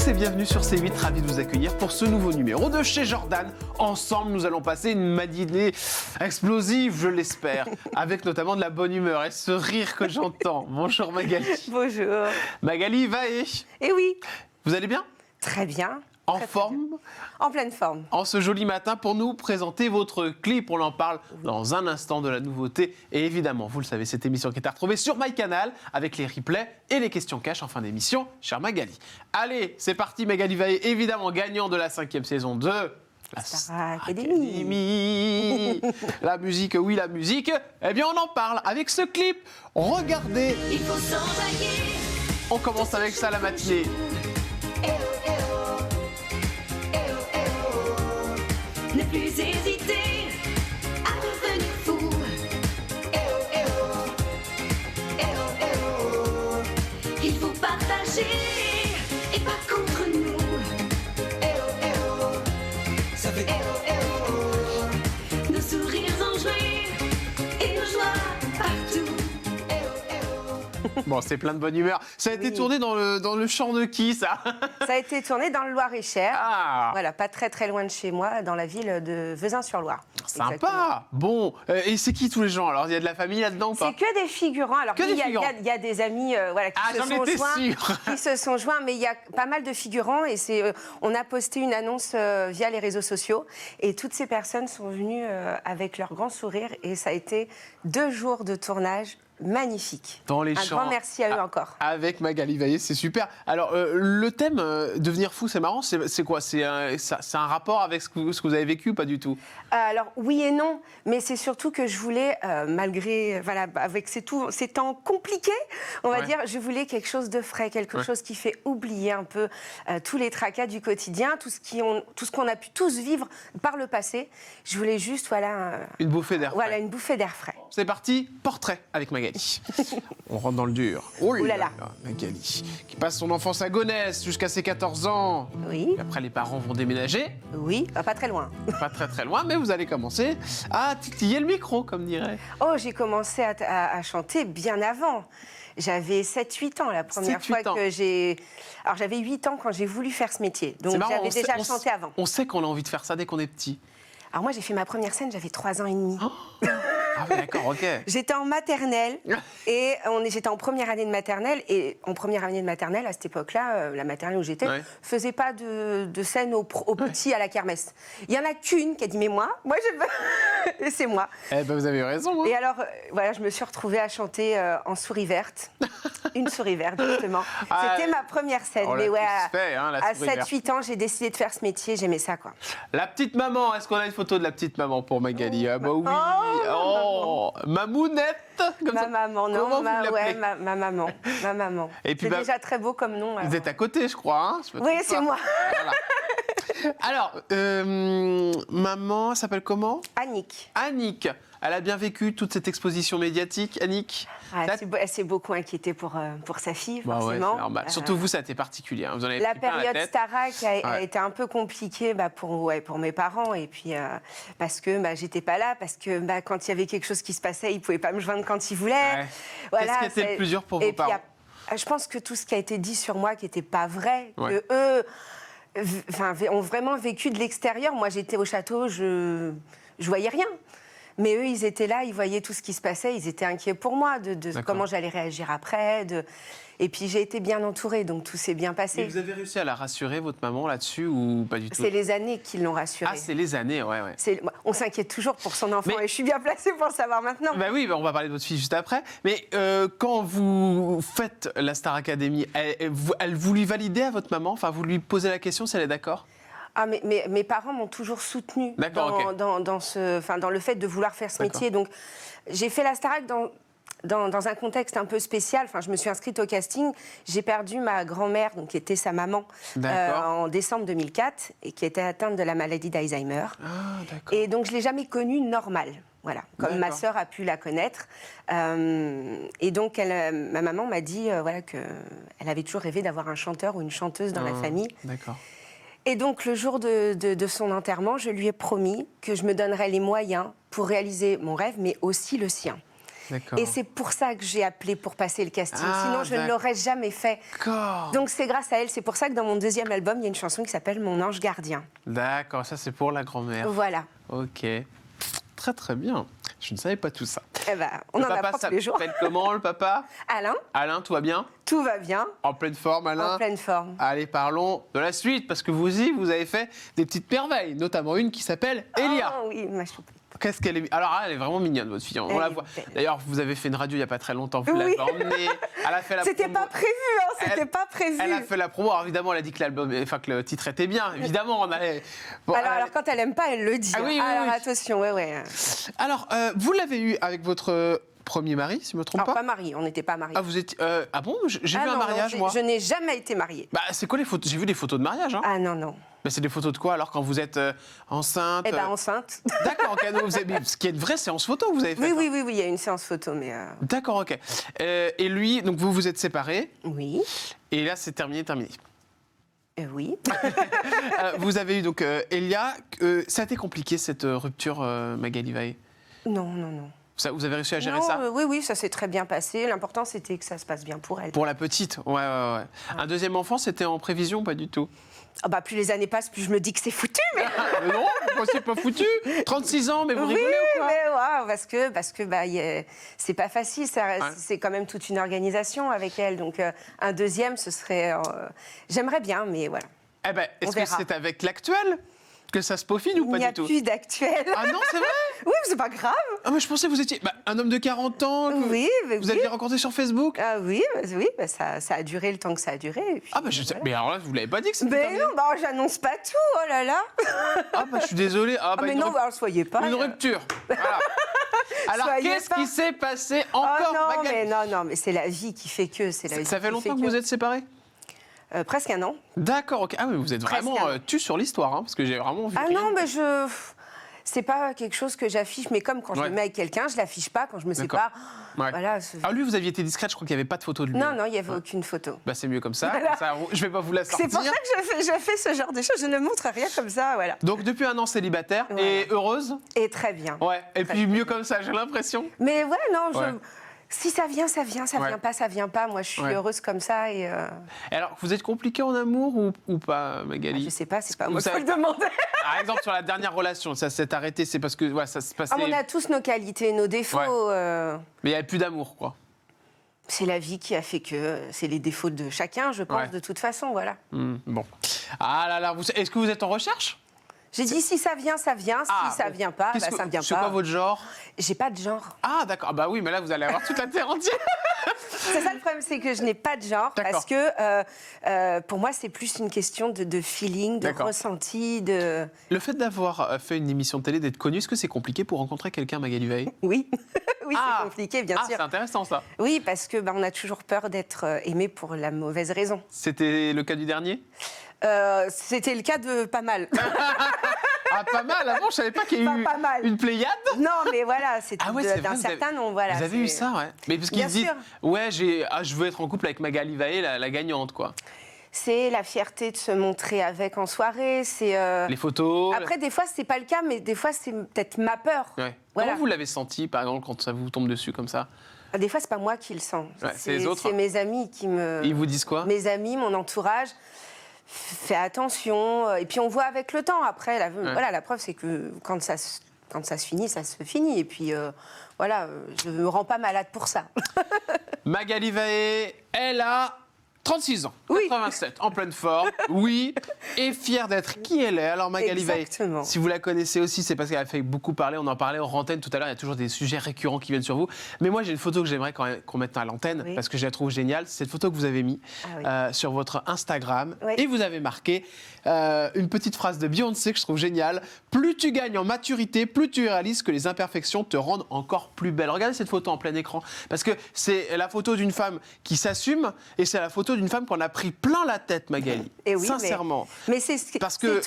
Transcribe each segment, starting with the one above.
tous et bienvenue sur C8, ravi de vous accueillir pour ce nouveau numéro de chez Jordan. Ensemble, nous allons passer une matinée explosive, je l'espère, avec notamment de la bonne humeur et ce rire que j'entends. Bonjour Magali. Bonjour. Magali Vaé. Eh oui. Vous allez bien? Très bien. En très, forme? très bien. En pleine forme. En ce joli matin pour nous présenter votre clip. On en parle dans un instant de la nouveauté. Et évidemment, vous le savez, cette émission qui est à retrouver sur MyCanal avec les replays et les questions cash en fin d'émission, chère Magali. Allez, c'est parti Magali Vaé, évidemment gagnant de la 5e saison de la Star Academy. La musique, oui, la musique. Eh bien, on en parle avec ce clip. Regardez. Il faut s'enjailler. On commence avec ça la matinée. Ne plus hésiter à devenir fou. Il faut partager et pas contre nous. Ça fait nos sourires enjoués et nos joies partout. Bon, c'est plein de bonne humeur. Ça a été tourné dans le champ de qui, ça? Ça a été tourné dans le Loir-et-Cher. Ah. Voilà, pas très très loin de chez moi, dans la ville de Vezin-sur-Loire. Sympa. Exactement. Bon, et c'est qui tous les gens? Alors, il y a de la famille là-dedans ou pas? C'est que des figurants. Alors, Que oui, des il y a- figurants. il y a des amis voilà, qui, Ah, se j'en sont étais joints, sûre. qui se sont joints, mais il y a pas mal de figurants et on a posté une annonce via les réseaux sociaux et toutes ces personnes sont venues avec leur grand sourire et ça a été 2 jours de tournage magnifique. Dans les Un champs. grand merci à eux encore. Avec Magali Vaé, c'est super. Alors, le thème devenir fou, c'est marrant, c'est quoi? C'est un rapport avec ce que vous avez vécu ou pas du tout? Alors oui et non, mais c'est surtout que je voulais, malgré, voilà, avec ces temps compliqués, on va dire, je voulais quelque chose de frais, quelque chose qui fait oublier un peu tous les tracas du quotidien, tout ce qu'on a pu tous vivre par le passé. Je voulais juste, voilà, Une bouffée d'air voilà, frais. une bouffée d'air frais. C'est parti, portrait avec Magali. On rentre dans le dur. Oh Ouh là là. Magali, qui passe son enfance à Gonesse jusqu'à ses 14 ans. Oui, Et après, les parents vont déménager, oui, pas très loin. pas très très loin, mais vous allez commencer à titiller le micro, comme dirait. Oh, j'ai commencé à chanter bien avant. J'avais 7-8 ans la première 7-8 fois ans. que j'ai... Alors j'avais 8 ans quand j'ai voulu faire ce métier, donc C'est marrant, j'avais on sait- déjà on chanté avant. On sait qu'on a envie de faire ça dès qu'on est petit. Alors moi j'ai fait ma première scène, j'avais 3 ans et demi. Ah oui, d'accord, ok. J'étais en maternelle et j'étais en première année de maternelle. Et en première année de maternelle, à cette époque-là, la maternelle où j'étais, faisait pas de scène aux petits à la kermesse. Il y en a qu'une qui a dit mais moi je veux. Et c'est moi. Eh ben, vous avez raison. Hein. Et alors, voilà, je me suis retrouvée à chanter en souris verte. Une souris verte, justement. Ah, C'était ma première scène. on l'a Mais ouais, tous fait, hein, la à souris verte. 7-8 ans, j'ai décidé de faire ce métier. J'aimais ça, quoi. La petite maman, est-ce qu'on a une photo de la petite maman pour Magali? Ah bah oui. Oh, Mamounette. Comme Ma ça. maman, non, Comment vous l'appelez? ma maman. Ma maman. Et puis, C'est bah, déjà très beau comme nom. Vous alors. êtes à côté, je crois. Hein, je me Oui, trompe c'est pas. moi. Voilà. Alors, maman, elle s'appelle comment? Annick. Annick. Elle a bien vécu toute cette exposition médiatique, Annick? Ah, Ça- elle s'est beaucoup inquiétée pour sa fille, Bah ouais, forcément. c'est normal. Surtout vous, ça a été particulier. Hein. Vous en avez La pris plein période tête. Starac a Ouais. été un peu compliquée pour mes parents. Et puis, parce que j'étais pas là, parce que quand il y avait quelque chose qui se passait, ils pouvaient pas me joindre quand ils voulaient. Ouais. Voilà, Qu'est-ce qui était le plus dur pour vos et puis, parents? je pense que tout ce qui a été dit sur moi qui n'était pas vrai, Ouais. que eux ont vraiment vécu de l'extérieur. Moi, j'étais au château, je voyais rien. Mais eux, ils étaient là, ils voyaient tout ce qui se passait, ils étaient inquiets pour moi, de D'accord. comment j'allais réagir après. Et puis j'ai été bien entourée, donc tout s'est bien Et passé. vous avez réussi à la rassurer, votre maman, là-dessus, ou pas du tout? C'est les années qui l'ont rassurée. Ah, c'est les années, ouais. On s'inquiète toujours pour son enfant, Mais- et je suis bien placée pour le savoir maintenant. Bah oui, on va parler de votre fille juste après. Mais quand vous faites la Star Academy, vous lui validez à votre maman? Enfin, vous lui posez la question si elle est d'accord? Ah, mais mes parents m'ont toujours soutenue D'accord, dans le fait de vouloir faire ce D'accord. métier. Donc, j'ai fait la Starac dans un contexte un peu spécial. Enfin, je me suis inscrite au casting. J'ai perdu ma grand-mère, donc qui était sa maman, D'accord. en décembre 2004, et qui était atteinte de la maladie d'Alzheimer. Ah, d'accord. Et donc, je l'ai jamais connue normale. Voilà, comme ma D'accord. sœur a pu la connaître. Et donc, ma maman m'a dit qu'elle avait toujours rêvé d'avoir un chanteur ou une chanteuse dans la famille. D'accord. Et donc, le jour de son enterrement, je lui ai promis que je me donnerais les moyens pour réaliser mon rêve, mais aussi le sien. D'accord. Et c'est pour ça que j'ai appelé pour passer le casting. Ah, Sinon, je ne l'aurais jamais fait. D'accord. Donc c'est grâce à elle. C'est pour ça que dans mon deuxième album, il y a une chanson qui s'appelle Mon ange gardien. D'accord, ça c'est pour la grand-mère. Voilà. Ok. Très très bien. Je ne savais pas tout ça. Eh ben, on Le en papa apprend tous les jours. s'appelle comment le papa? Alain, Alain, tout va bien? tout va bien, En pleine forme, Alain? en pleine forme. Allez, parlons de la suite, parce que vous avez fait des petites merveilles, notamment une qui s'appelle Elia. Oh, oui, ma choupette. Qu'est-ce qu'elle est... Alors, elle est vraiment mignonne, votre fille. On Elle la est voit. belle. D'ailleurs, vous avez fait une radio il n'y a pas très longtemps, vous Oui. l'avez emmenée. Elle a fait la C'était promo. pas prévu, hein, c'était Elle- pas prévu. Elle a fait la promo. Alors, évidemment, elle a dit que l'album, enfin, que le titre était bien. Évidemment, on allait... Bon, Alors, quand elle aime pas, elle le dit. Ah oui, oui, alors oui. attention, ouais. Alors, vous l'avez eu avec votre premier mari, si je ne me trompe Alors, pas? pas mariée, on n'était pas mariés. Ah, vous étiez... ah bon? J'ai vu Ah un non, mariage, non, moi. je n'ai jamais été mariée. Bah, c'est quoi les photos? J'ai vu des photos de mariage, hein. Ah non. Bah, c'est des photos de quoi, alors, quand vous êtes enceinte? Eh ben, enceinte. D'accord, ok. Donc, ce qui est une vraie séance photo que vous avez faite. Oui, hein. il y a une séance photo, mais... D'accord, ok. Et lui, donc vous vous êtes séparés, Oui, et là c'est terminé. oui. Vous avez eu donc Elia. Ça a été compliqué cette rupture, Magali Vaé? Non. Vous avez réussi à gérer Non, ça? oui, ça s'est très bien passé. L'important, c'était que ça se passe bien pour elle. Pour la petite, ouais. Un deuxième enfant, c'était en prévision ou pas du tout? Ah bah, plus les années passent, plus je me dis que c'est foutu, mais... Non, moi c'est pas foutu. 36 ans, mais vous Oui, rigolez ou quoi? mais ouais, parce que bah, c'est pas facile. C'est quand même toute une organisation avec elle. Donc, un deuxième, ce serait... J'aimerais bien, mais voilà. Eh ben, est-ce On que verra. c'est avec l'actuel que ça se peaufine ou Il pas n'y a du tout? plus d'actuel. Ah non, c'est vrai? Oui, mais c'est pas grave. Ah, mais je pensais que vous étiez un homme de 40 ans, que Oui, mais vous oui. aviez rencontré sur Facebook. Ah oui, ça a duré le temps que ça a duré. Et puis, Ah bah je sais, voilà. mais alors là, vous l'avez pas dit que c'était Mais terminé? non, bah, j'annonce pas tout, oh là là. Ah bah je suis désolé. Ah, Ah, bah, mais une non, rup- bah, soyez pas. Une rupture. Voilà. Alors Soyez qu'est-ce pas. qui s'est passé Oh encore, non, Magali? mais c'est la vie qui fait que. C'est la vie Ça fait qui longtemps que que. vous êtes séparés? Presque un an. D'accord, ok. Ah mais vous êtes Presque vraiment un an. tu sur l'histoire, hein, parce que j'ai vraiment vu. Ah rien. non, mais c'est pas quelque chose que j'affiche, mais comme quand je Ouais. me mets avec quelqu'un, je l'affiche pas. Quand je me D'accord. sépare, Ouais. voilà. Ah lui, vous aviez été discrète, je crois qu'il n'y avait pas de photo de lui. Non, il n'y avait aucune photo. Bah c'est mieux comme ça. Voilà. Comme ça, je vais pas vous la sortir. C'est pour ça que je fais ce genre de choses. Je ne montre rien comme ça, voilà. Donc depuis un an célibataire Voilà. et heureuse. Et très bien. Ouais. Et puis mieux comme ça, j'ai l'impression. Mais ouais, non, Ouais. si ça vient, ça vient. Ça Ouais. vient pas, ça vient pas. Moi, je suis Ouais. heureuse comme ça. Et Et alors, vous êtes compliqué en amour ou pas, Magali? je sais pas, c'est pas Vous moi qui faut savez- le demander. Par exemple, sur la dernière relation, ça s'est arrêté, c'est parce que ouais, ça se passait. Ah, on a tous nos qualités, nos défauts. Mais il n'y avait plus d'amour, quoi. C'est la vie qui a fait que c'est les défauts de chacun, je pense, Ouais. de toute façon, voilà. Bon. Ah là là, est-ce que vous êtes en recherche? J'ai dit si ça vient, ça vient. Si ça bon. vient pas, Qu'est-ce bah, que- ça vient C'est pas. quoi votre genre? J'ai pas de genre. Ah d'accord, ah, bah oui, mais là vous allez avoir toute la terre entière. C'est ça le problème, c'est que je n'ai pas de genre D'accord. parce que pour moi c'est plus une question de feeling, de D'accord. ressenti, de Le fait d'avoir fait une émission de télé, d'être connu, est-ce que c'est compliqué pour rencontrer quelqu'un, Magali Vaé? oui, oui Ah. c'est compliqué bien Ah, sûr. c'est intéressant ça. Oui parce que on a toujours peur d'être aimé pour la mauvaise raison. C'était le cas du dernier? C'était le cas de pas mal. Ah pas mal, avant je savais pas qu'il y a eu Pas mal. une Pléiade. Non mais voilà, c'était Ah ouais, c'est vrai, d'un vous avez- certain nombre. Voilà, vous avez eu c'est- ça, ouais. Mais parce qu'ils Bien se disent, sûr. ouais, je veux être en couple avec Magali Vaé, la gagnante, quoi. C'est la fierté de se montrer avec en soirée. C'est Les photos. après des fois c'est pas le cas, mais des fois c'est peut-être ma peur. Ouais. Voilà. Comment vous l'avez senti, par exemple, quand ça vous tombe dessus comme ça? Des fois c'est pas moi qui le sens. Ouais, c'est les autres. C'est mes amis qui me. Ils vous disent quoi? Mes amis, mon entourage. Fais attention. Et puis on voit avec le temps. Après, voilà, la preuve c'est que quand ça se finit, ça se finit. Et puis voilà, je me rends pas malade pour ça. Magali Vaé, elle a 36 ans, Oui. 87, en pleine forme, oui, et fière d'être qui elle est. Alors Magali Vaé, Exactement. si vous la connaissez aussi, c'est parce qu'elle a fait beaucoup parler, on en parlait en antenne tout à l'heure, il y a toujours des sujets récurrents qui viennent sur vous. Mais moi j'ai une photo que j'aimerais qu'on mette à l'antenne, Oui. parce que je la trouve géniale, c'est cette photo que vous avez mise sur votre Instagram, Oui. et vous avez marqué une petite phrase de Beyoncé que je trouve géniale, plus tu gagnes en maturité, plus tu réalises que les imperfections te rendent encore plus belle. Regardez cette photo en plein écran, parce que c'est la photo d'une femme qui s'assume, et c'est la photo plutôt d'une femme qu'on a pris plein la tête, Magali. Et oui, sincèrement. Mais c'est Parce que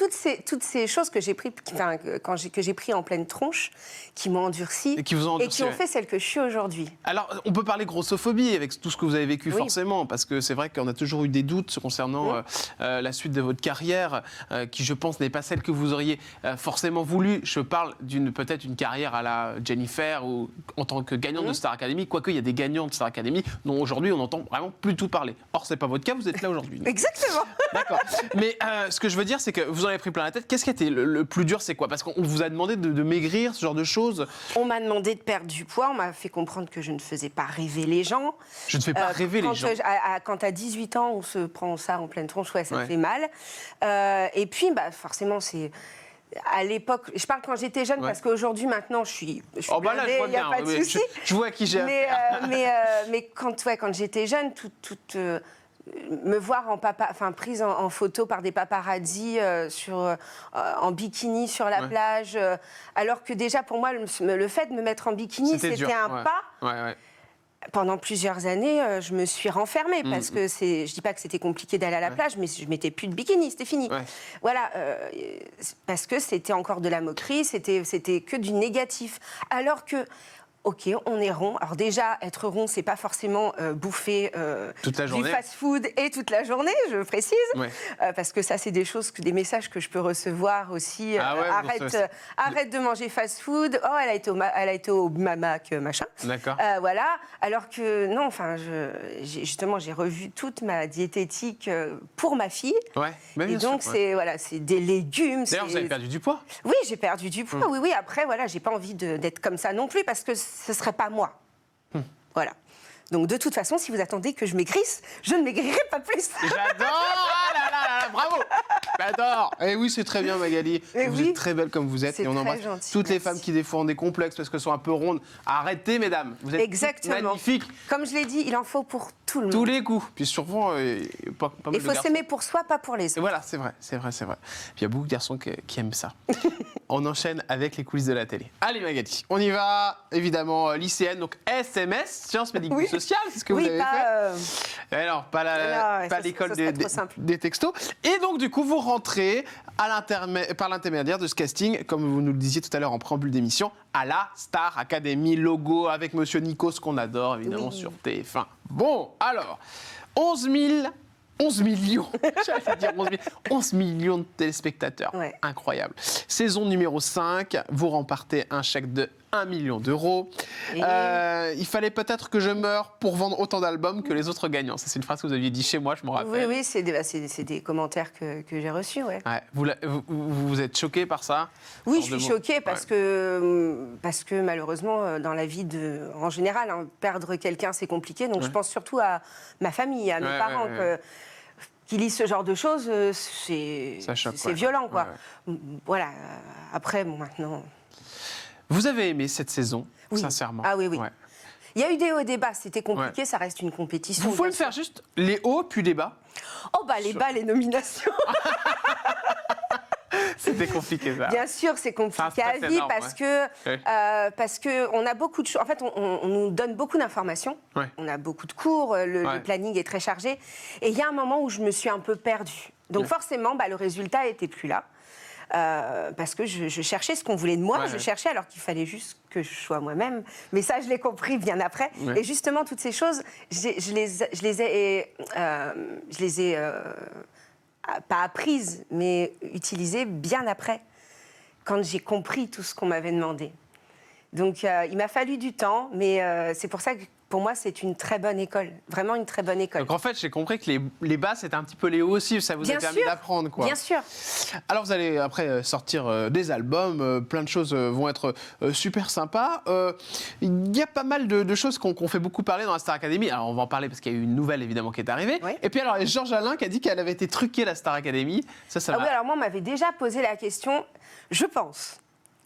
toutes ces choses que j'ai pris, que j'ai pris en pleine tronche, qui m'ont endurci et qui vous ont endurci, et qui ont fait celle que je suis aujourd'hui. Alors, on peut parler grossophobie avec tout ce que vous avez vécu, Oui. forcément, parce que c'est vrai qu'on a toujours eu des doutes concernant la suite de votre carrière, qui, je pense, n'est pas celle que vous auriez forcément voulu. Je parle peut-être une carrière à la Jennifer ou en tant que gagnante de Star Academy, quoique il y a des gagnants de Star Academy dont aujourd'hui on n'entend vraiment plus tout parler. Or, c'est pas votre cas, vous êtes là aujourd'hui. Exactement. D'accord. Mais ce que je veux dire, c'est que vous en avez pris plein la tête. Qu'est-ce qui a été le plus dur, c'est quoi? Parce qu'on vous a demandé de maigrir, ce genre de choses. On m'a demandé de perdre du poids, on m'a fait comprendre que je ne faisais pas rêver les gens. Je ne fais pas rêver les gens. Quand à 18 ans, on se prend ça en pleine tronche, ça Ouais. fait mal. Et puis, forcément, c'est... À l'époque, je parle quand j'étais jeune, parce qu'aujourd'hui, maintenant, je suis Oh bah là, je blindée, vois il n'y a bien. pas de souci. Je vois à qui j'ai Mais, affaire. mais quand j'étais jeune, me voir prise en photo par des paparazzis en bikini sur la plage, alors que déjà pour moi le fait de me mettre en bikini c'était dur. un pas. Ouais. Pendant plusieurs années, je me suis renfermée parce que je dis pas que c'était compliqué d'aller à la plage, mais je mettais plus de bikini, c'était fini. Ouais. Voilà, parce que c'était encore de la moquerie, c'était que du négatif. Alors que, ok, on est rond. Alors déjà, être rond, c'est pas forcément bouffer toute la journée. du fast-food et toute la journée, je précise, Ouais. parce que ça, c'est des messages que je peux recevoir aussi. Ah ouais, arrête de manger fast-food. Oh, elle a été au Mamac, machin. D'accord. Voilà. Alors que non, justement, j'ai revu toute ma diététique pour ma fille. Ouais. Mais Et bien donc, sûr, ouais. c'est des légumes. D'ailleurs, vous avez perdu du poids. Oui, j'ai perdu du poids. Oui. Après, voilà, j'ai pas envie d'être comme ça non plus parce que ce serait pas moi. Voilà. Donc, de toute façon, si vous attendez que je maigrisse, je ne maigrirai pas plus. J'adore. Ah là, bravo. J'adore. Et oui, c'est très bien, Magali. Et Vous oui. êtes très belle comme vous êtes. C'est Et on très embrasse gentil, toutes les merci. femmes qui défendent des complexes parce qu'elles sont un peu rondes. Arrêtez, mesdames. Vous êtes Exactement. magnifiques. Comme je l'ai dit, il en faut pour tout le monde. Tous les coups. Puis sûrement, pas mal Il de faut garçons. s'aimer pour soi, pas pour les Et autres. voilà, c'est vrai. Puis il y a beaucoup de garçons qui aiment ça. On enchaîne avec les coulisses de la télé. Allez, Magali, on y va. Évidemment, lycéenne, donc SMS, sciences médico-sociales, c'est ce que vous avez fait. Alors, pas l'école des textos. Et donc, du coup, vous rentrez par l'intermédiaire de ce casting, comme vous nous le disiez tout à l'heure en préambule d'émission, à la Star Academy, logo avec Monsieur Nikos, qu'on adore, évidemment, sur TF1. Bon, alors, 11 millions, j'allais dire 11 millions de téléspectateurs. Ouais. Incroyable. Saison numéro 5, vous remportez un chèque de 1 million d'euros. Et Il fallait peut-être que je meure pour vendre autant d'albums que les autres gagnants. Ça, c'est une phrase que vous aviez dit chez moi, je me rappelle. Oui, c'est des commentaires que j'ai reçus, ouais. Ouais. Vous êtes choqué par ça? Oui, je suis choquée parce que malheureusement, dans la vie en général, perdre quelqu'un, c'est compliqué. Donc je pense surtout à ma famille, à mes parents. Qui lisent ce genre de choses, c'est violent, quoi. Voilà. Après, maintenant... Vous avez aimé cette saison, Oui. sincèrement? Ah oui. Ouais. Il y a eu des hauts et des bas, c'était compliqué, ça reste une compétition. Vous pouvez me bien sûr. faire juste les hauts puis les bas? Les bas, les nominations. C'était compliqué, ça. Bien sûr, c'est compliqué C'est un à stress vivre énorme, parce que on a beaucoup de choses. En fait, on nous donne beaucoup d'informations. Ouais. On a beaucoup de cours. Le planning est très chargé. Et il y a un moment où je me suis un peu perdue. Donc forcément, le résultat n'était plus là. Parce que je cherchais ce qu'on voulait de moi, je cherchais alors qu'il fallait juste que je sois moi-même. Mais ça, je l'ai compris bien après. Ouais. Et justement, toutes ces choses, je les ai pas apprises, mais utilisées bien après, quand j'ai compris tout ce qu'on m'avait demandé. Donc, il m'a fallu du temps, mais c'est pour ça que pour moi, c'est une très bonne école, vraiment une très bonne école. Donc en fait, j'ai compris que les bas, c'était un petit peu les hauts aussi, ça vous a permis d'apprendre, quoi. Bien sûr. Alors vous allez après sortir des albums, plein de choses vont être super sympas. Il y a pas mal de choses qu'on fait beaucoup parler dans la Star Academy. Alors on va en parler parce qu'il y a eu une nouvelle évidemment qui est arrivée. Oui. Et puis alors il y a Georges Alain qui a dit qu'elle avait été truquée la Star Academy. Ça Oui, alors moi, on m'avait déjà posé la question, je pense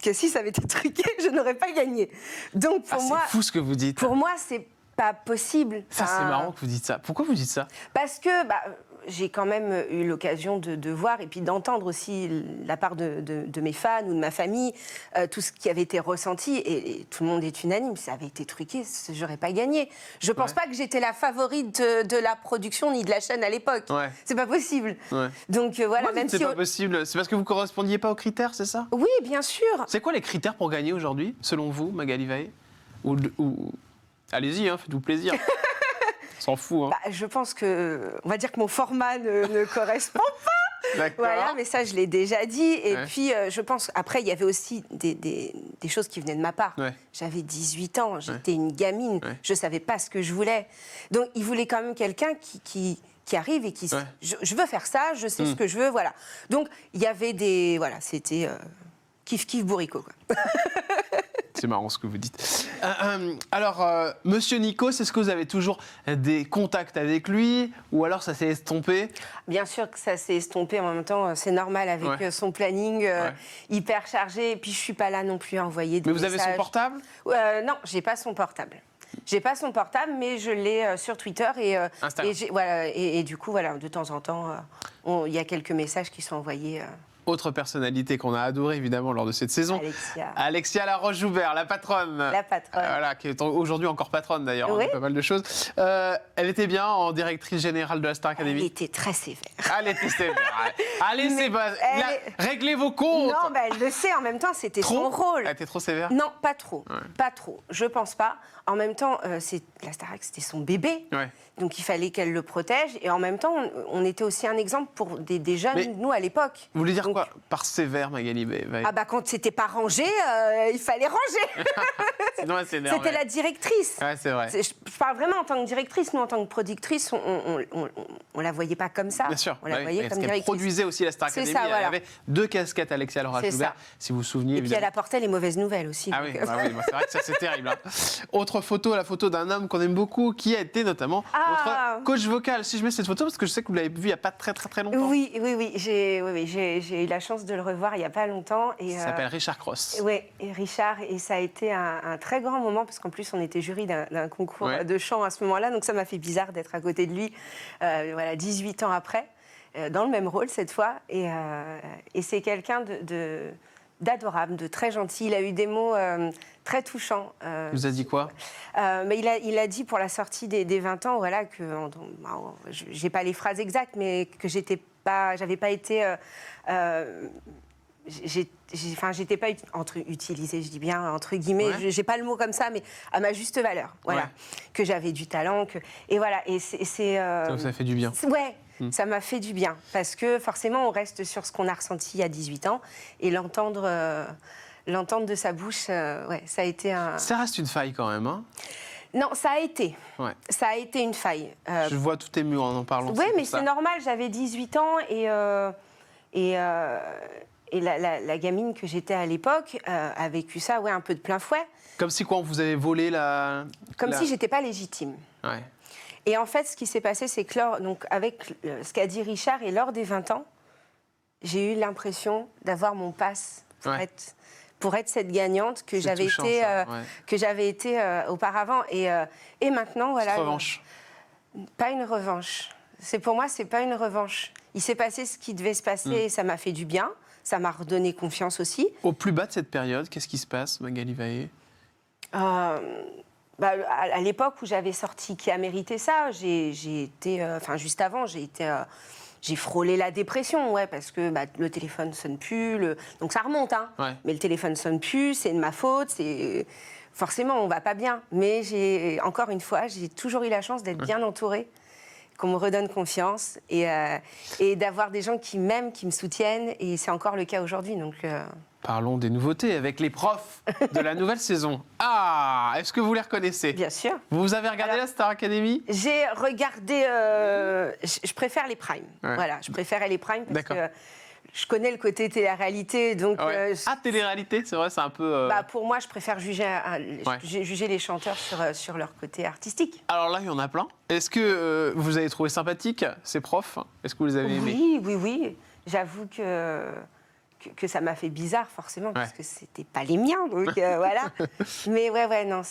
que si ça avait été truqué, je n'aurais pas gagné. Donc pour moi, c'est fou ce que vous dites. Pour moi, c'est pas possible. Ça, c'est marrant que vous dites ça. Pourquoi vous dites ça? Parce que, j'ai quand même eu l'occasion de voir et puis d'entendre aussi la part de mes fans ou de ma famille, tout ce qui avait été ressenti. Et tout le monde est unanime, ça avait été truqué, j'aurais pas gagné. Je pense pas que j'étais la favorite de la production ni de la chaîne à l'époque. Ouais. C'est pas possible. Ouais. Donc voilà, Pourquoi même c'est si... pas possible? C'est parce que vous correspondiez pas aux critères, c'est ça? Oui, bien sûr. C'est quoi les critères pour gagner aujourd'hui, selon vous, Magali Vaé? ou... Allez-y, hein, faites-vous plaisir. On s'en fout. Hein. Bah, je pense que, on va dire que mon format ne correspond pas. D'accord. Voilà, mais ça, je l'ai déjà dit. Et Ouais. puis, je pense, après, il y avait aussi des choses qui venaient de ma part. Ouais. J'avais 18 ans, j'étais une gamine, Ouais. je ne savais pas ce que je voulais. Donc, il voulait quand même quelqu'un qui arrive et qui... Ouais. Je veux faire ça, je sais ce que je veux, voilà. Donc, il y avait des... Voilà, c'était kiff-kiff bourricot, quoi. C'est marrant ce que vous dites. Alors, Monsieur Nikos, est-ce que vous avez toujours des contacts avec lui ou alors ça s'est estompé? Bien sûr que ça s'est estompé, en même temps, c'est normal avec Ouais. son planning hyper chargé. Et puis, je ne suis pas là non plus à envoyer des Mais vous messages. avez son portable? Non, je n'ai pas son portable. J'ai pas son portable, mais je l'ai sur Twitter Instagram. et du coup, voilà, de temps en temps, il y a quelques messages qui sont envoyés. Autre personnalité qu'on a adorée évidemment lors de cette saison. Alexia. Alexia Laroche-Joubert, la patronne. La patronne. Voilà, qui est aujourd'hui encore patronne d'ailleurs, Oui. pas mal de choses. Elle était bien en directrice générale de la Star Elle Academy. était très sévère. Elle était sévère. Allez, Mais c'est pas. elle Réglez vos comptes. Non, bah, elle le sait, en même temps, c'était Trop. son rôle. Elle était trop sévère. Non, pas trop. Ouais. Pas trop. Je pense pas. En même temps, la Starac, c'était son bébé. Ouais. Donc il fallait qu'elle le protège. Et en même temps, on était aussi un exemple pour des jeunes, Mais nous, à l'époque. Vous voulez dire Donc, quoi par sévère, Magali Vaé? Ah bah quand c'était pas rangé, il fallait ranger. Sinon, elle s'énerve. C'était la directrice. Ouais, c'est vrai. Je parle vraiment en tant que directrice. Nous, en tant que productrice, on la voyait pas comme ça. Bien sûr. On la Bah oui, voyait parce comme qu'elle directrice. produisait aussi la Star C'est Academy. ça, Elle voilà. avait 2 casquettes, Alexia Laroche-Joubert, si vous vous souveniez. Et puis elle évidemment. apportait les mauvaises nouvelles aussi. Ah oui, donc, bah oui, bah c'est vrai que ça c'est terrible. Hein. Autre photo, la photo d'un homme qu'on aime beaucoup, qui a été notamment votre coach vocal. Si je mets cette photo, parce que je sais que vous l'avez vu il n'y a pas très longtemps. Oui, j'ai eu la chance de le revoir il n'y a pas longtemps. Et, Il s'appelle Richard Cross. Oui, et Richard, et ça a été un très grand moment, parce qu'en plus, on était jury d'un concours Ouais. de chant à ce moment-là, donc ça m'a fait bizarre d'être à côté de lui, voilà, 18 ans après, dans le même rôle cette fois. Et c'est quelqu'un d'adorable, de très gentil. Il a eu des mots très touchants. Il vous a dit quoi? Mais il a dit pour la sortie des 20 ans, voilà, que j'ai pas les phrases exactes, mais que j'avais pas été, j'étais pas utilisée, je dis bien entre guillemets, Ouais. j'ai pas le mot comme ça, mais à ma juste valeur, voilà, Ouais. que j'avais du talent, et voilà, et c'est Ça vous a fait du bien. Ouais. Ça m'a fait du bien, parce que forcément, on reste sur ce qu'on a ressenti il y a 18 ans, et l'entendre de sa bouche, ouais, ça a été un... Ça reste une faille quand même. Hein. Non, ça a été. Ouais. Ça a été une faille. Je vois tout ému en parlant. Oui, mais pour ça. c'est normal, j'avais 18 ans, et la gamine que j'étais à l'époque a vécu ça, ouais, un peu de plein fouet. Comme si quoi, on vous avait volé la... Comme si j'étais pas légitime. Ouais. Et en fait, ce qui s'est passé, c'est que donc, avec ce qu'a dit Richard, et lors des 20 ans, j'ai eu l'impression d'avoir mon pass pour être cette gagnante que C'est j'avais touchant, été, ça, ouais. que j'avais été auparavant. Et maintenant, voilà. Petite revanche. Pas une revanche. Pour moi, c'est pas une revanche. Il s'est passé ce qui devait se passer et ça m'a fait du bien. Ça m'a redonné confiance aussi. Au plus bas de cette période, qu'est-ce qui se passe, Magali Vaé? À l'époque où j'avais sorti Qui a mérité ça, j'ai été, juste avant, j'ai frôlé la dépression, ouais, parce que le téléphone sonne plus, donc ça remonte, hein. Ouais. Mais le téléphone sonne plus, c'est de ma faute, forcément on va pas bien. Mais encore une fois, j'ai toujours eu la chance d'être bien entourée, qu'on me redonne confiance et d'avoir des gens qui m'aiment, qui me soutiennent, et c'est encore le cas aujourd'hui, donc. Parlons des nouveautés avec les profs de la nouvelle saison. Ah, est-ce que vous les reconnaissez? Bien sûr. Vous avez regardé la Star Academy? J'ai regardé. Je préfère les primes. Ouais. Voilà, je préfère les primes parce D'accord. que je connais le côté télé-réalité. Donc, Ouais. Télé-réalité, c'est vrai, c'est un peu... pour moi, je préfère juger les chanteurs sur leur côté artistique. Alors là, il y en a plein. Est-ce que vous avez trouvé sympathiques ces profs? Est-ce que vous les avez aimés? Oui. J'avoue que ça m'a fait bizarre, forcément, parce que c'était pas les miens. Donc voilà. Mais ouais, non,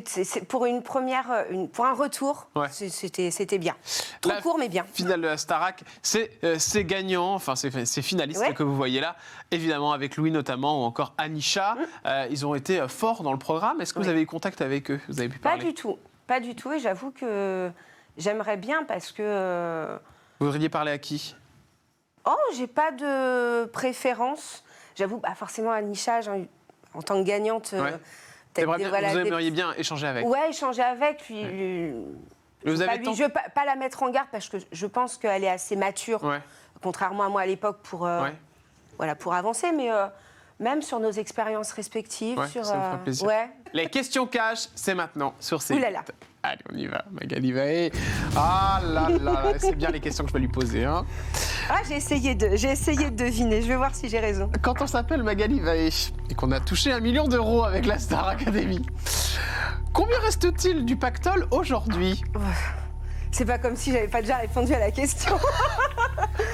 C'est pour une première, pour un retour, Ouais. c'était bien. Trop La court, mais bien. Finale de la Starac, c'est gagnant, enfin c'est finaliste Ouais. que vous voyez là, évidemment avec Louis notamment ou encore Anisha. Ils ont été forts dans le programme. Est-ce que vous Ouais. avez eu contact avec eux? Vous avez pu Pas parler? du tout. Pas du tout. Et j'avoue que j'aimerais bien parce que... Vous voudriez parler à qui? Oh, j'ai pas de préférence. J'avoue, forcément, Anisha, en tant que gagnante... Ouais. peut-être Vous aimeriez bien échanger avec? Ouais, échanger avec. Puis, Vous avez je veux pas la mettre en garde parce que je pense qu'elle est assez mature, Ouais. contrairement à moi à l'époque, pour, Ouais. voilà, pour avancer. Mais même sur nos expériences respectives. Ouais, sur, ça me fera plaisir. Ouais. Les questions cash, c'est maintenant sur ces. Ouh là là. Allez, on y va, Magali Vaé. Ah là là, c'est bien les questions que je peux lui poser. Hein. Ah, j'ai essayé de deviner. Je vais voir si j'ai raison. Quand on s'appelle Magali Vaé et qu'on a touché 1 million d'euros avec la Star Academy, combien reste-t-il du pactole aujourd'hui? C'est pas comme si j'avais pas déjà répondu à la question.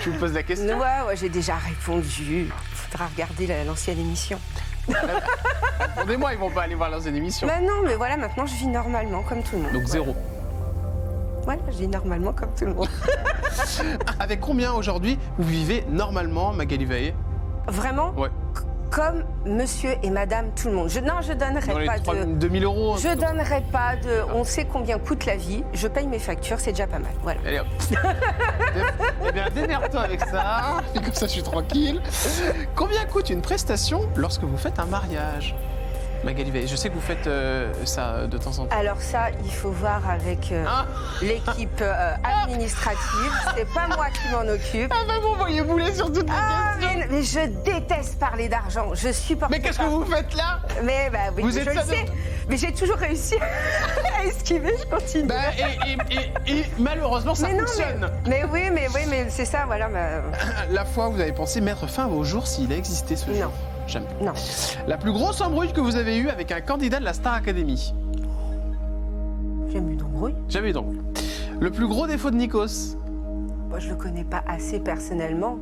Je vous pose la question. Ouais, j'ai déjà répondu. Faudra regarder l'ancienne émission. Répondez-moi, ils vont pas aller voir leurs émissions. Bah non, mais voilà, maintenant je vis normalement comme tout le monde. Donc 0. Voilà, je vis normalement comme tout le monde. Avec combien aujourd'hui vous vivez normalement, Magali Vaé? Vraiment, Ouais. comme monsieur et madame tout le monde. Je Dans donnerai les pas 2000 euros. Je donnerai pas de... On sait combien coûte la vie, je paye mes factures, c'est déjà pas mal. Voilà. Allez hop. Eh bien, démerde-toi avec ça. Et comme ça, je suis tranquille. Combien coûte une prestation lorsque vous faites un mariage, Magali Vaé? Je sais que vous faites ça de temps en temps. Alors ça, il faut voir avec Ah, l'équipe administrative. C'est pas moi qui m'en occupe. ah bah vous voyez bouler sur toutes les Ah, questions. mais je déteste parler d'argent. Je supporte Mais qu'est-ce que pas. vous faites là? Mais bah, oui, Vous je êtes le ça de- sais. Mais j'ai toujours réussi à esquiver, je continue. Bah, et malheureusement, ça mais non, fonctionne. mais oui, mais c'est ça, voilà. La fois où vous avez pensé mettre fin à vos jours s'il a existé ce Non. jour? Jamais. Non. La plus grosse embrouille que vous avez eue avec un candidat de la Star Academy? J'aime eu d'embrouille. Jamais eu d'embrouille. Le plus gros défaut de Nikos? Moi, je le connais pas assez personnellement.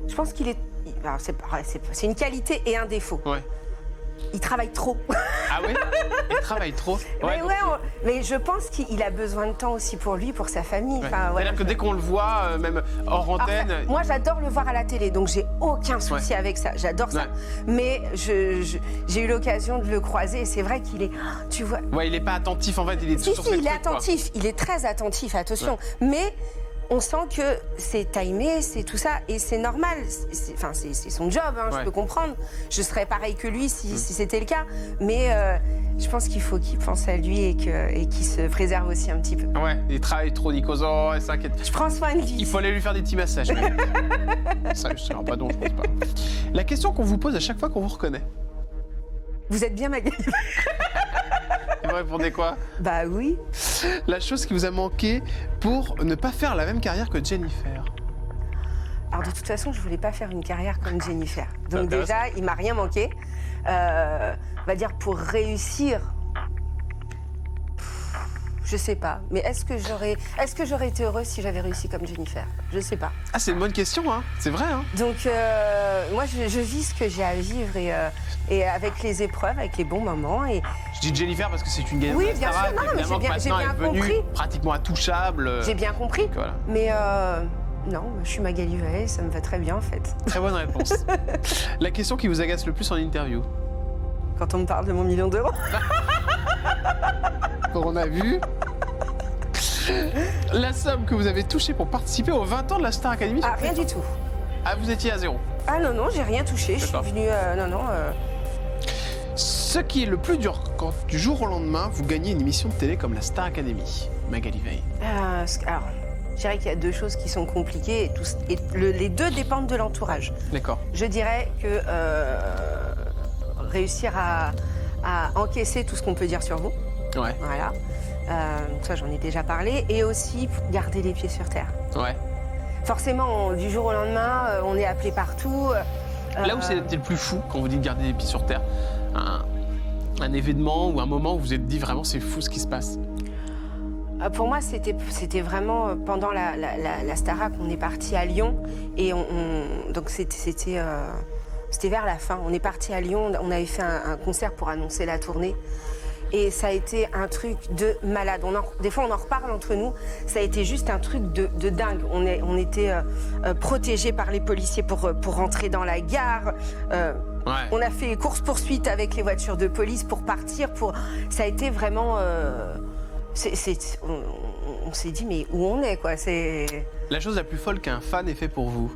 Je pense qu'il est... Alors, c'est une qualité et un défaut. Ouais. Il travaille trop. Ah oui? Il travaille trop. Mais, donc, mais je pense qu'il a besoin de temps aussi pour lui, pour sa famille. ouais. Enfin, voilà, C'est-à-dire que dès qu'on le voit, même hors Alors, antenne, moi, j'adore le voir à la télé, donc j'ai aucun souci avec ça. J'adore ça. Ouais. Mais j'ai eu l'occasion de le croiser et c'est vrai qu'il est... Tu vois... ouais, il est pas attentif en fait, il est Si, sur si, ses il est trucs, quoi. attentif. Il est très attentif, attention. Mais on sent que c'est timé, c'est tout ça. Et c'est normal. C'est son job, hein, Ouais. je peux comprendre. Je serais pareil que lui si c'était le cas. Mais je pense qu'il faut qu'il pense à lui et qu'il se préserve aussi un petit peu. Ouais, il travaille trop, Nikos, oh, il s'inquiète. Je prends soin de lui. Il faut aller lui faire des petits massages. Ça, je serai pas don, je pense pas. La question qu'on vous pose à chaque fois qu'on vous reconnaît. Vous êtes bien, Magali? Et vous répondez quoi? Bah oui. La chose qui vous a manqué pour ne pas faire la même carrière que Jennifer. Alors de toute façon, je voulais pas faire une carrière comme Jennifer. C'est Donc intéressant. déjà, il m'a rien manqué. On va dire pour réussir. Je sais pas. Mais est-ce que j'aurais été heureuse si j'avais réussi comme Jennifer? Je sais pas. Ah, c'est une bonne question, hein. C'est vrai, hein. Donc moi, je vis ce que j'ai à vivre et avec les épreuves, avec les bons moments. Et Je dis Jennifer parce que c'est une gagnante Oui, de la bien Starac, sûr, non, mais évidemment j'ai que bien maintenant, elle est devenue compris. pratiquement intouchable. j'ai bien compris. Donc, voilà. Mais non, je suis Magali Vaé, ça me va très bien en fait. Très bonne réponse. La question qui vous agace le plus en interview? Quand on me parle de mon million d'euros. On a vu. La somme que vous avez touchée pour participer aux 20 ans de la Star Academy. Ah, rien du tout. Ah, vous étiez à 0. Ah non, j'ai rien touché. Je suis D'accord. venue. Ce qui est le plus dur quand du jour au lendemain, vous gagnez une émission de télé comme la Star Academy. Magali Vaé. Alors, je dirais qu'il y a deux choses qui sont compliquées les deux dépendent de l'entourage. D'accord. Je dirais que réussir à encaisser tout ce qu'on peut dire sur vous, Ouais. voilà. Ça, j'en ai déjà parlé. Et aussi garder les pieds sur terre. Ouais. Forcément, du jour au lendemain, on est appelé partout. Là où c'était le plus fou, quand vous dites garder les pieds sur terre, un événement ou un moment où vous vous êtes dit vraiment c'est fou ce qui se passe. Pour moi, c'était vraiment pendant la Starac, on est parti à Lyon et donc c'était C'était vers la fin. On est parti à Lyon, on avait fait un concert pour annoncer la tournée. Et ça a été un truc de malade. Des fois, on en reparle entre nous. Ça a été juste un truc de dingue. On était protégés par les policiers pour rentrer dans la gare. On a fait course-poursuite avec les voitures de police pour partir. Ça a été vraiment... on s'est dit, mais où on est, quoi. La chose la plus folle qu'un fan ait fait pour vous?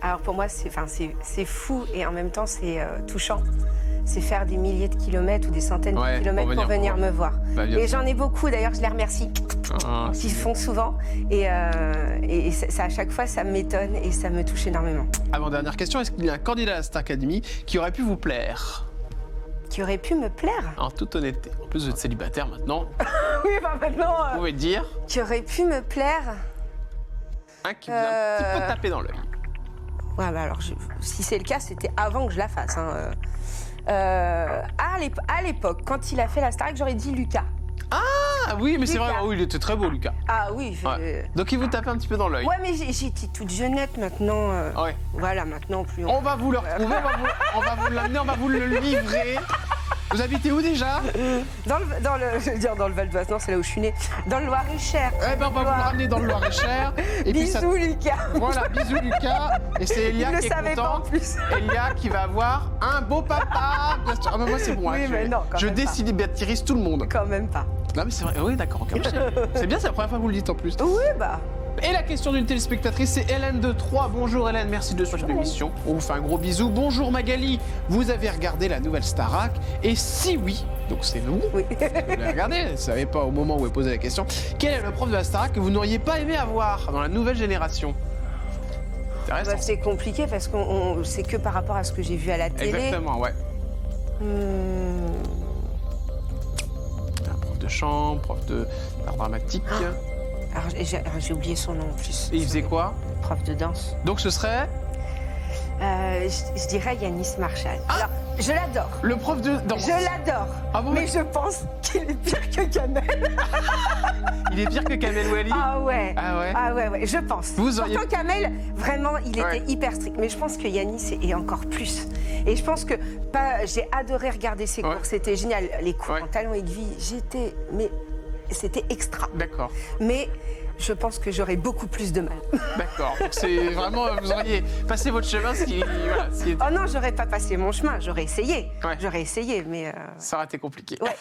Alors pour moi, c'est fou et en même temps, c'est touchant. C'est faire des milliers de kilomètres ou des centaines de kilomètres pour venir me voir. Et j'en ai beaucoup, d'ailleurs, je les remercie, qui se font souvent. Et ça, à chaque fois, ça m'étonne et ça me touche énormément. Avant-dernière question, est-ce qu'il y a un candidat à la Star Academy qui aurait pu vous plaire? Qui aurait pu me plaire? En toute honnêteté. En plus, vous êtes célibataire maintenant. Oui, maintenant... Vous pouvez dire? Qui aurait pu me plaire? Un qui vous a un petit peu tapé dans l'œil. Ouais, bah alors, si c'est le cas, c'était avant que je la fasse. Hein. À l'époque, quand il a fait la Starac, j'aurais dit Lucas. Ah oui, mais c'est Lucas. vrai, oui, il était très beau, Lucas. Ah oui. Donc il vous tapait un petit peu dans l'œil. Ouais, mais j'étais toute jeunette maintenant. Ouais. Voilà, maintenant plus. On va vous le retrouver, on va vous l'amener, on va vous le livrer. Vous habitez où déjà? Je veux dire dans le Val d'Oise, non, c'est là où je suis née. Dans le Loir-et-Cher. Eh ben, on va vous le ramener dans le Loir-et-Cher. Et puis Bisous, Lucas. Voilà, bisous Lucas. Et c'est Elia qui est savait pas en content. plus. Elia qui va avoir un beau papa. Bien sûr. Ah, mais moi c'est bon. Oui, hein, mais non, quand je même pas. décilibatarise tout le monde. Quand même pas. Non mais c'est vrai. Oui, d'accord. ok. C'est bien, c'est la première fois que vous le dites en plus. Oui, bah. Et la question d'une téléspectatrice, c'est Hélène de Troyes. Bonjour Hélène, merci de suivre l'émission. On vous fait un gros bisou. Bonjour Magali, vous avez regardé la nouvelle Starac? Et si oui, donc c'est vous, Oui. vous l'avez regardé, vous ne savez pas au moment où vous posez la question, quel est le prof de la Starac que vous n'auriez pas aimé avoir dans la nouvelle génération? Intéressant. Bah, c'est compliqué parce que c'est que par rapport à ce que j'ai vu à la télé. Exactement, ouais. Un prof de chant, prof d'art dramatique. Alors, j'ai oublié son nom en plus. Et il faisait quoi? Prof de danse. Donc ce serait Je dirais Yanis Marshall. Alors, je l'adore. le prof de danse. Je l'adore. Ah bon, mais je pense qu'il est pire que Kamel. Il est pire que Kamel Wally? Ah ouais. Ah ouais. Ah ouais, je pense. Vous auriez- Pourtant, Kamel, vraiment, il Ouais. était hyper strict. Mais je pense que Yanis est encore plus. Et je pense que j'ai adoré regarder ses Ouais. cours. C'était génial. Les cours Ouais. en talons aiguilles, c'était extra. D'accord. Mais je pense que j'aurais beaucoup plus de mal. D'accord. Donc c'est vraiment, vous auriez passé votre chemin, voilà, Oh non, j'aurais pas passé mon chemin. J'aurais essayé. Ouais. J'aurais essayé, mais... ça aurait été compliqué. Ouais.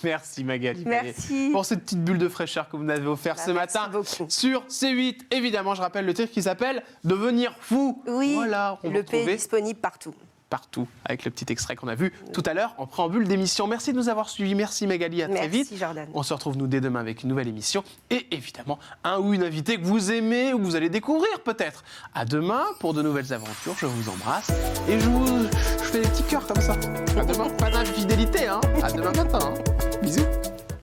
Merci Magali. Merci. Pour cette petite bulle de fraîcheur que vous nous avez offert Bah, ce merci matin beaucoup. sur C8. Évidemment, je rappelle le titre qui s'appelle Devenir fou. Oui, Voilà, on le peut P est retrouver disponible partout. partout avec le petit extrait qu'on a vu tout à l'heure en préambule d'émission. Merci de nous avoir suivis. Merci Magali, à très Merci, vite. Jordan. On se retrouve nous dès demain avec une nouvelle émission et évidemment un ou une invitée que vous aimez ou que vous allez découvrir peut-être. À demain pour de nouvelles aventures. Je vous embrasse et je fais des petits cœurs comme ça. À demain, pas d'infidélité, hein. À demain matin. Hein. Bisous.